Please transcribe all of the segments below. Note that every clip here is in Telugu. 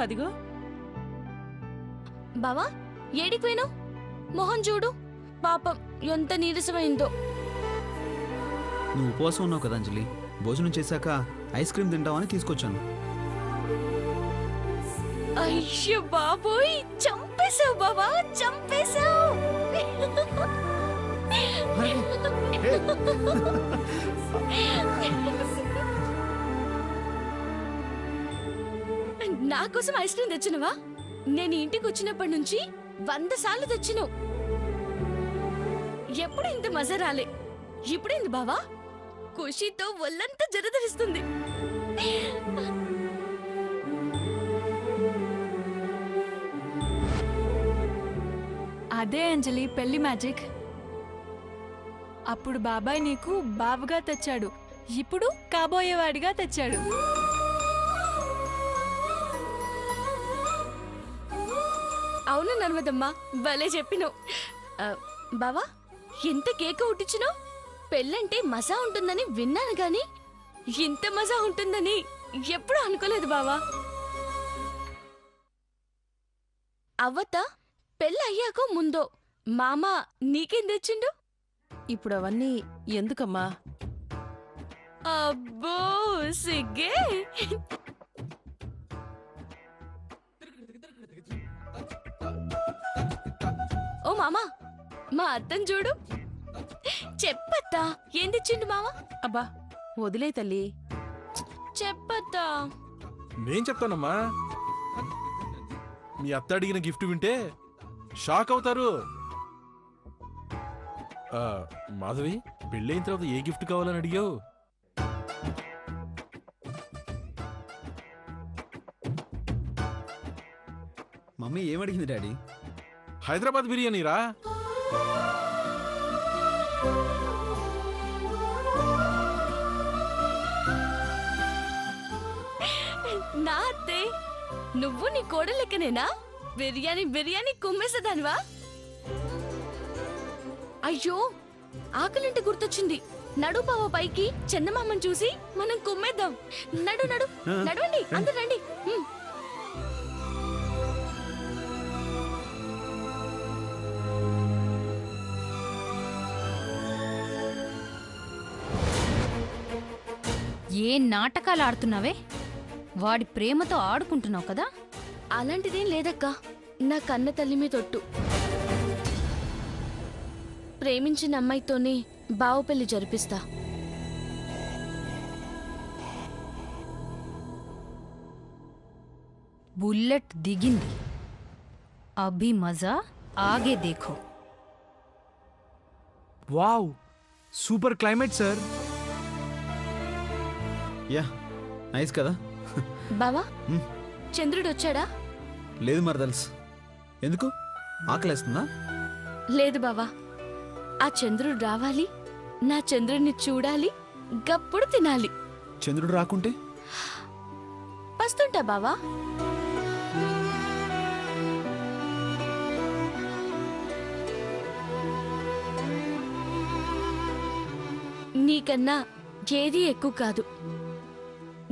అదిగో బావా ఏడికి పోయినావు? మొహం చూడు, పాపం ఎంత నీరసమైందో. నువ్వు ఉపవాసం ఉన్నావు కదా అంజలి, భోజనం చేశాక ఐస్ క్రీమ్ తింటావని తీసుకొచ్చాను. అయ్యో బాబోయ్, చంపేశావు బావా, చంపేశావు. నా కోసం ఐస్ క్రీమ్ తెచ్చినవా? నేను ఇంటికి వచ్చినప్పటి నుంచి 100 సార్లు తెచ్చినావు. ఎప్పుడు ఇంత మజా రాలే. ఇప్పుడేంది బావా? ఖుషీతో ఒళ్ళంతా జరదరిస్తుంది. అదే అంజలి పెళ్లి మ్యాజిక్. అప్పుడు బాబాయ్ నీకు బావగా తెచ్చాడు, ఇప్పుడు కాబోయేవాడిగా తెచ్చాడు. అవును నర్మదమ్మా, భలే చెప్పినావు. బావా ఎంత కేక ఉట్టించినావు? పెళ్ళంటే మజా ఉంటుందని విన్నాను గాని ఇంత మజా ఉంటుందని ఎప్పుడు అనుకోలేదు బావా. అవ్వత పెళ్ళయ్యాకో ముందో మామ నీకేం తెచ్చిండు? ఇప్పుడు అవన్నీ ఎందుకమ్మా? అబ్బో సిగ్గే. ఓ మామా, మా అత్తని చూడు. చెప్పత్తా ఏం తెచ్చిండు మామ? అబ్బా వదిలే తల్లి. చెప్పత్తా. నేను చెప్తానమ్మా. మీ అత్త అడిగిన గిఫ్ట్ వింటే షాక్ అవుతారు. మాధవి, పెళ్ళైన తర్వాత ఏ గిఫ్ట్ కావాలని అడిగావు? మమ్మీ ఏమడిగింది డాడీ? హైదరాబాద్ బిర్యానీ రా. నా అత్తే, నువ్వు నీ కోడలు లెక్కనేనా బిర్యానీ బిర్యానీ కుమ్మేసేదానివా? అయ్యో ఆకలింటి గుర్తొచ్చింది. నడు బావ పైకి, చందమామని చూసి మనం కుమ్మేద్దాం. నడు నడు నడవండి, అందరు రండి. ఏ నాటకాలు ఆడుతున్నావే? వాడి ప్రేమతో ఆడుకుంటున్నావు కదా? అలాంటిదేం లేదక్కా, నా కన్న తల్లి మీద ఒట్టు. ప్రేమించిన అమ్మాయితోనే బావ పెళ్లి జరిపిస్తా. బుల్లెట్ దిగింది. అభి మజా ఆగే దేఖో. Wow, super climate sir. Yeah nice కదా. బావా చంద్రుడు వచ్చాడా? లేదు మరదల్స్. ఎందుకు, ఆకలేస్తుందా? లేదు బావా, ఆ చంద్రుడు రావాలి, నా చంద్రుడిని చూడాలి, గప్పుడు తినాలి. చంద్రుడు రాకుంటే పస్తుంటా బావా. నీకన్నా ఏది ఎక్కువ కాదు,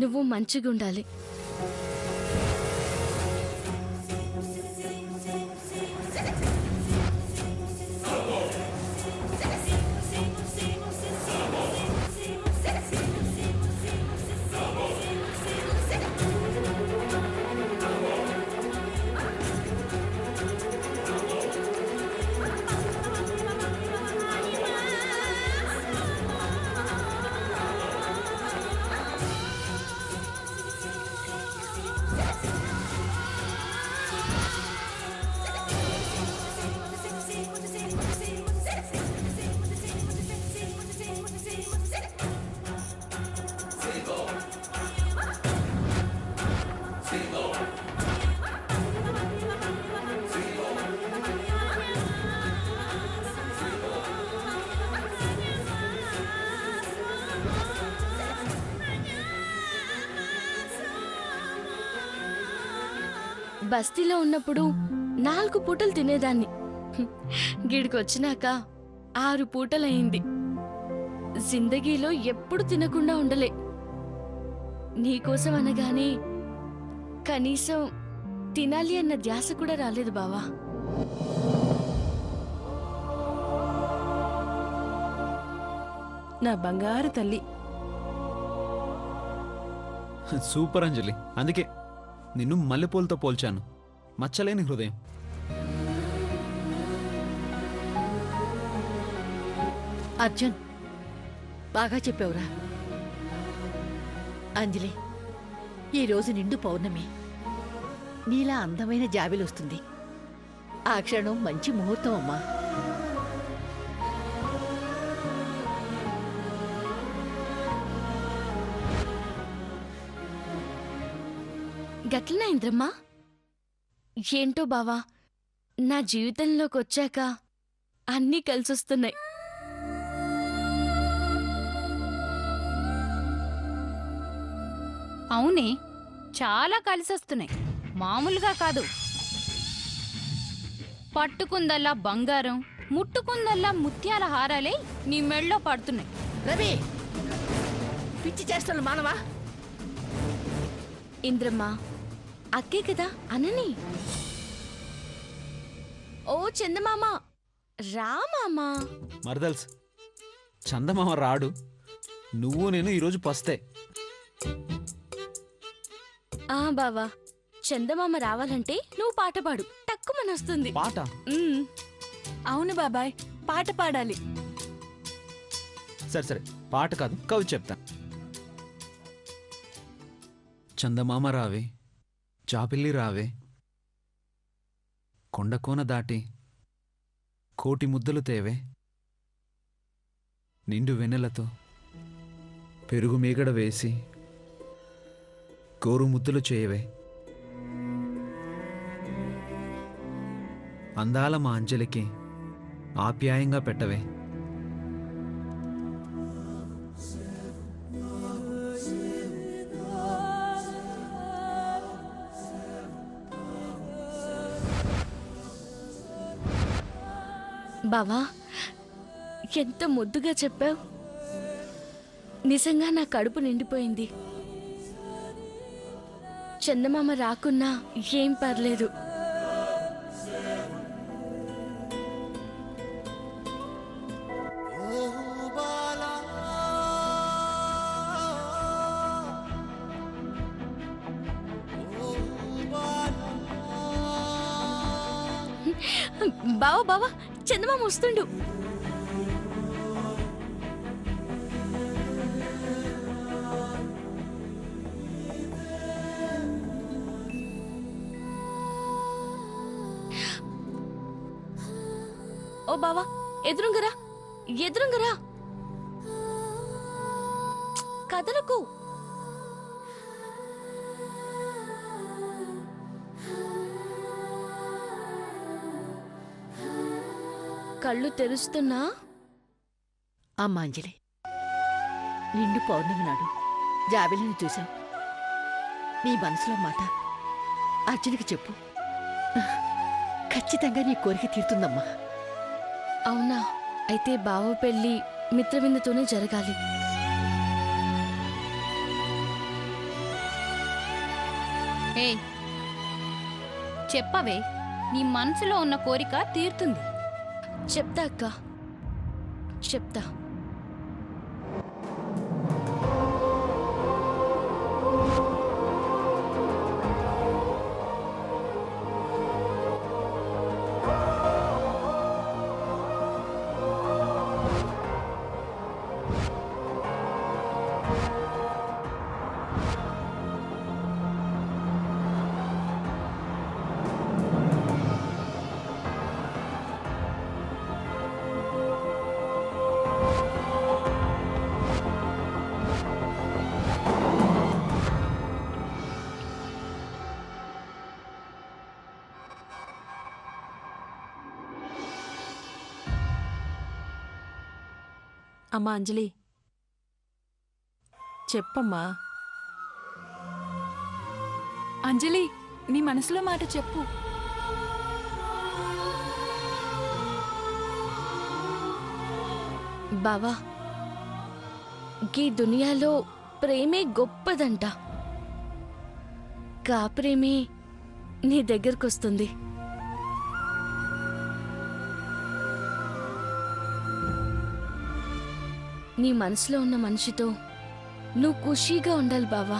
నువ్వు మంచిగుండాలి. బస్తీలో ఉన్నప్పుడు 4 పూటలు తినేదాన్ని. గిడికొచ్చినాక 6 పూటలయ్యింది. జిందగీలో ఎప్పుడు తినకుండా ఉండలే. నీకోసం అనగానే కనీసం తినాలి అన్న ధ్యాస కూడా రాలేదు బావా. నా బంగారు తల్లి. సూపర్ అంజలి, అందుకే నిన్ను మల్లెపూలతో పోల్చాను. మచ్చలేని హృదయం. అర్జున్, బాగా చెప్పావురా. అంజలి, ఈరోజు నిండు పౌర్ణమి. నీలా అందమైన జాబిలొస్తుంది. ఆ క్షణం మంచి ముహూర్తం అమ్మా. గట్లనా ఇంద్రమ్మా? ఏంటో బావా, నా జీవితంలోకి వచ్చాక అన్నీ కలిసొస్తున్నాయి. అవునే, చాలా కలిసొస్తున్నాయి. మామూలుగా కాదు. పట్టుకుందల్లా బంగారం, ముట్టుకుందల్లా ముత్యాల హారాలే నీ మెళ్ళో పడుతున్నాయి. రవి, పిచ్చి చేష్టలు మానవా? ఇంద్రమ్మా, అక్కే కదా అనని. ఓ చందమామ, రా మామా. మరదల్స్, చందమామ రాడు. నువ్వు నేను ఈరోజు పస్తే. ఆ బావా, చందమామ రావాలంటే నువ్వు పాట పాడు, టక్కుమని వస్తుంది. పాట? అవును బాబాయ్, పాట పాడాలి. సరే సరే, పాట కాదు, కవి చెప్తా. చందమామ రావే, చాపిల్లి రావే, కొండకోన దాటి కోటి ముద్దలు తేవే, నిండు వెన్నెలతో పెరుగు మీగడ వేసి గోరు ముద్దలు చేయవే, అందాల మా అంజలికి ఆప్యాయంగా పెట్టవే. బావా, ఎంత ముద్దుగా చెప్పావు. నిజంగా నా కడుపు నిండిపోయింది. చందమామ రాకున్నా ఏం పర్లేదు. బావా బావా, చందమామ వస్తుండు. ఓ బావా, ఎదురుంగరా, ఎదురుంగరా, కదలకు. కళ్ళు తెరుస్తున్నా. అమ్మా అంజలి, నిండు పౌర్ణమి నాడు జాబిలిని చూశావు. నీ మనసులో మాట అర్జునికి చెప్పు. ఖచ్చితంగా నీ కోరిక తీరుతుందమ్మా. అవునా? అయితే బావ పెళ్లి మిత్రవిందుతోనే జరగాలి. ఏ చెప్పవే, నీ మనసులో ఉన్న కోరిక తీరుతుంది. చెప్తా అక్క, చెప్తా. అమ్మా అంజలి, చెప్పమ్మా. అంజలి, నీ మనసులో మాట చెప్పు. బావా, ఈ దునియాలో ప్రేమే గొప్పదంట. ఇంకా ఆ ప్రేమే నీ దగ్గరకొస్తుంది. నీ మనసులో ఉన్న మనిషితో నువ్వు ఖుషీగా ఉండాలి బావా.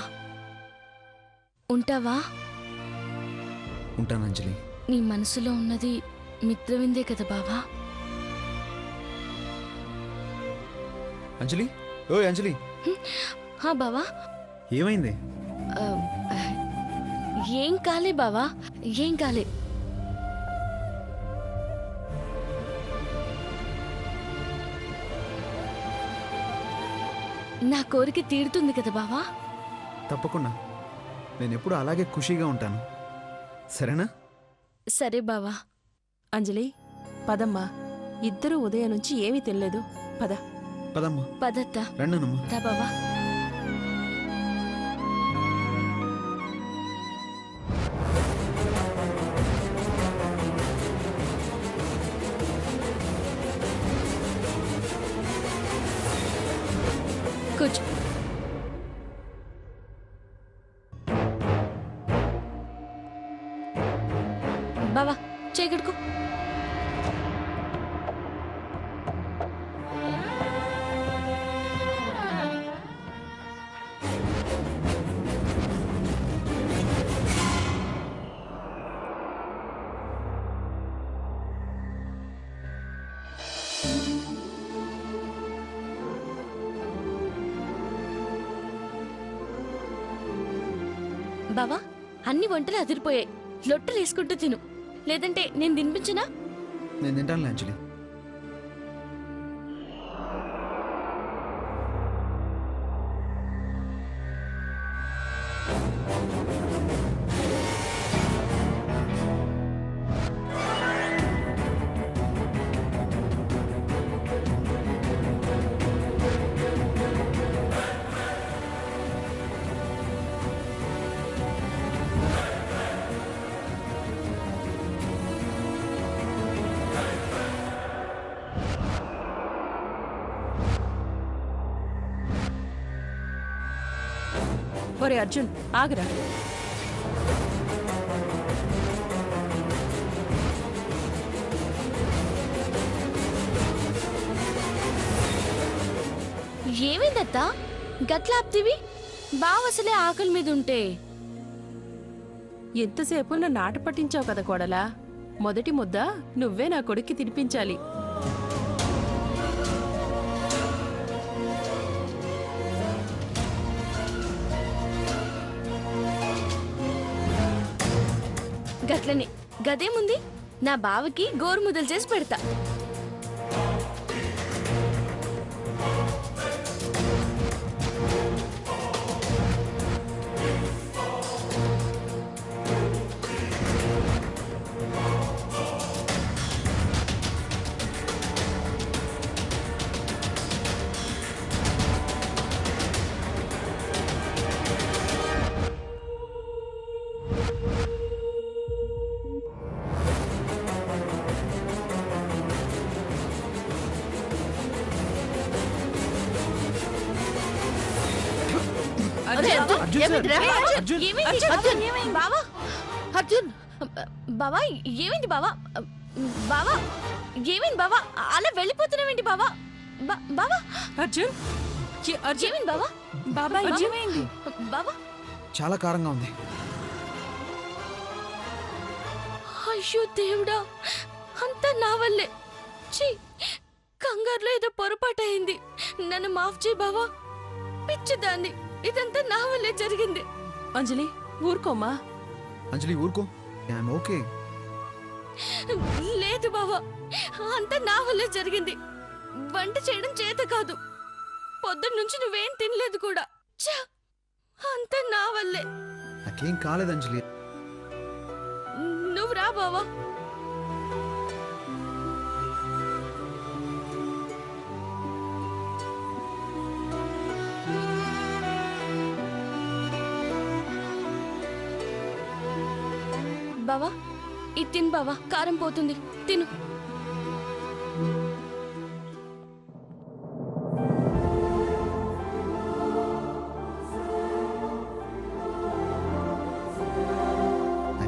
ఉంటావా? ఉంటాను అంజలి. నీ మనసులో ఉన్నది మిత్రవిందే కదా బావా. అంజలి, ఓ అంజలి, హా బావా. ఏమైంది? ఆ, ఏం కాలే బావా, ఏం కాలే. నా కోరిక తీరుతుంది కదా బావా. తప్పకుండా. నేను ఎప్పుడు అలాగే ఖుషీగా ఉంటాను. సరేనా? సరే బావా. అంజలి పదమ్మా. ఇద్దరూ ఉదయం నుంచి ఏమీ తినలేదు. పద. పదమ్మా. పదత్తా. రండనమ్మా. రా బావా. కూర్చో. బావా చేయి కడుకో. బావా అన్ని వంటలు అదిరిపోయాయి. లొట్టలు వేసుకుంటూ తిను, లేదంటే నేను తినిపించనా? నేను తింటానులే అంజలి. ఒరే అర్జున్ ఆగురా. ఏమైందత్తా గట్లాప్తివి? బావసలే ఆకలి మీద ఉంటే. ఎంతసేపు నన్ను ఆట పట్టించావు కదా కోడలా. మొదటి ముద్ద నువ్వే నా కొడుక్కి తినిపించాలి. గట్లనే గదేముంది, నా బావకి గోరుముద్దలు చేసి పెడతా. అరే, అర్జున్, అర్జున్ సార్. ఏమైందిరా? అర్జున్. ఏమైంది? అర్జున్. ఏమైంది? బావా అర్జున్, బావా ఏమైంది బావా? బావా ఏమైంది బావా? అలా వెళ్ళిపోతున్నావేంటి బావా? బావా అర్జున్ అర్జున్ ఏమైంది బావా? బాబా ఏమైంది? బావా చాలా కారంగా ఉంది. అయ్యో దేవుడా, అంతా నా వల్లే. ఛీ, కంగారులో ఏదో పొరపాటు అయింది. నన్ను మాఫ్ చేయి బావా. పిచ్చిదాన్ని, ఇదంతా నా వల్లే జరిగింది. అంజలి ఊరుకోమ్మా. అంజలి ఊరుకో. I'm okay. లేదు బావా, అంతా నా వల్లే జరిగింది. వంట చేయడం చేత కాదు. పొద్దున్న నుంచి నువ్వేం తినలేదు కూడా. ఛ, అంతా నా వల్లే. నాకేం కాలేదు అంజలి. నువ్వు రా బావా. బావా ఇది తిను బావా, కారం పోతుంది, తిను.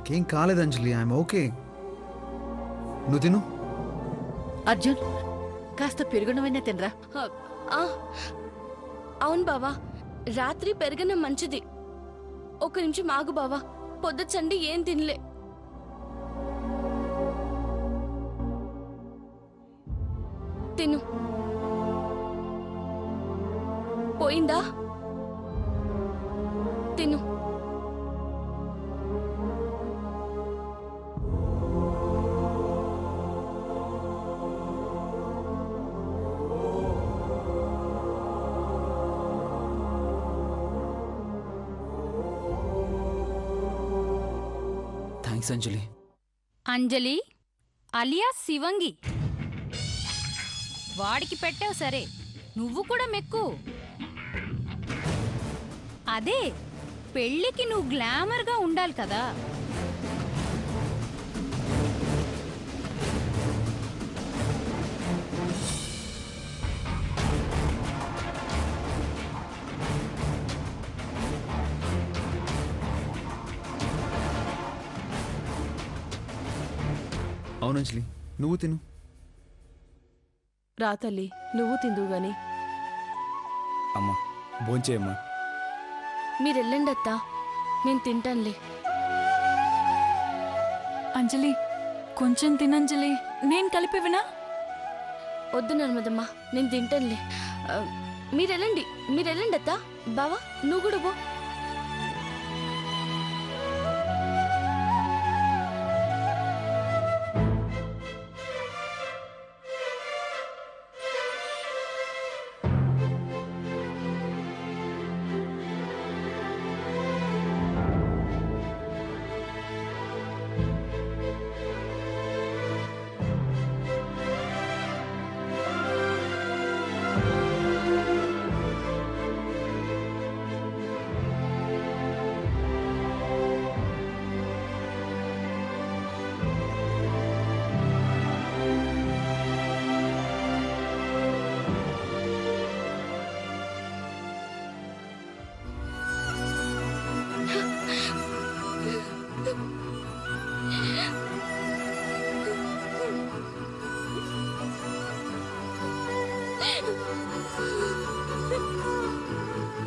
నాకేం కాలేదు అంజలి, ఐఎమ్ ఓకే. నువ్వు తిను. అర్జున్ కాస్త పెరుగునవైనా తినరా. ఆ, అవును బావా, రాత్రి పెరగడం మంచిది. ఒక నిమిషం ఆగు బావా, పొద్దుచండి ఏం తినలే. తిను. పోయిందా? తిను. థ్యాంక్స్ అంజలి. అంజలి అలియా శివంగి. వాడికి పెట్టావు సరే, నువ్వు కూడా మెక్కు. అదే పెళ్ళికి నువ్వు గ్లామర్గా ఉండాలి కదా. అవును అంజలి, నువ్వు తిను. రా తల్లి, నువ్వు తిందువు గాని. అమ్మా భోంచేయమ్మా. మీరెళ్ళండి అత్తా, నేను తింటానులే. అంజలి కొంచెం తినంజలి, నేను కలిపివినా? వద్దు నర్మదమ్మా, నేను తింటానులే. మీరెళ్ళండి అత్తా. బావా నువ్వు కూడా పో.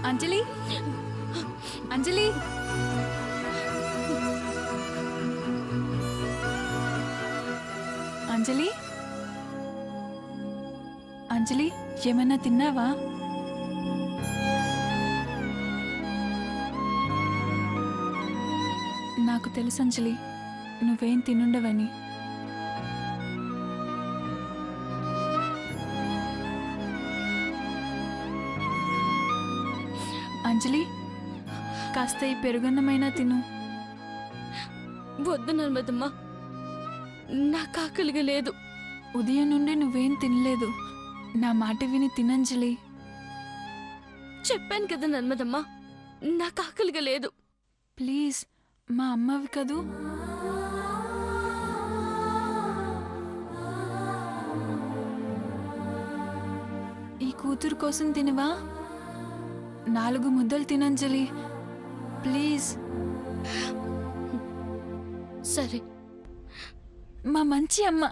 అంజలి అంజలి అంజలి అంజలి ఏమన్నా తిన్నావా? నాకు తెలుసు అంజలి, నువ్వేం తినుండవని. అంజలి కాస్త ఈ పెరుగన్నమైనా తిను. వద్దు నర్మదమ్మా, నాకు ఆకలిగా లేదు. ఉదయం నుండి నువ్వేం తినలేదు. నా మాట విని తినంజలి. చెప్పాను కదా నర్మదమ్మా, నాకు ఆకలిగా లేదు. ప్లీజ్, మా అమ్మవి కదూ. ఈ కూతురు కోసం తినవా? 4 ముద్దలు తినంజలి, ప్లీజ్. సరే. మా మంచి అమ్మ.